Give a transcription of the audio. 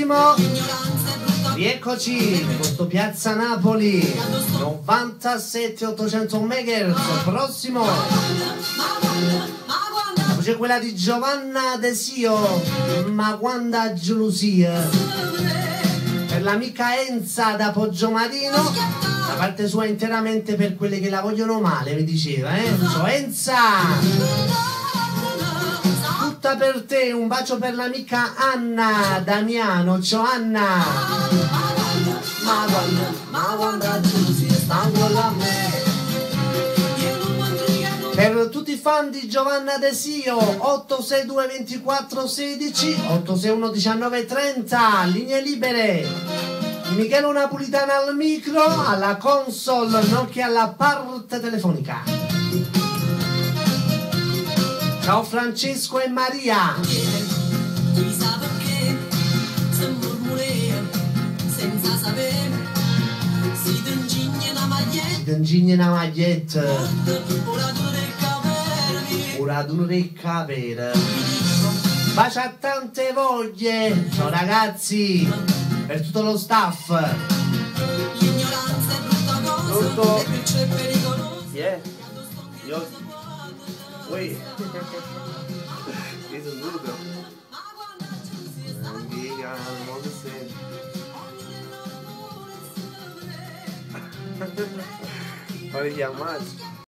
prossimo. Rieccoci, questo Piazza Napoli, 97 800 MHz. Prossimo. C'è quella di Giovanna Desio, ma quanta gelosia. Per l'amica Enza da Poggiomarino, da parte sua interamente per quelle che la vogliono male, mi diceva, Ciao Enza! Tutta per te, un bacio per l'amica Anna Damiano, ciao Anna! Ma quanta gelosia sta con la me. Per tutti i fan di Giovanna Desio, 862 24 16, 861 19 30, linee libere. Michele Napolitano al micro, alla console, nonché alla parte telefonica. Ciao Francesco e Maria. Chissà perché se mormorea senza sapere si t'ingigna una maglietta. Ora tu ricavere. Bacia a tante voglie. Ciao ragazzi, per tutto lo staff. L'ignoranza è brutta cosa Tutto. e perciò è pericolosa. Yeah. Io. Ui. Io sono nudo. Amica, non si sente. Ma li chiamate?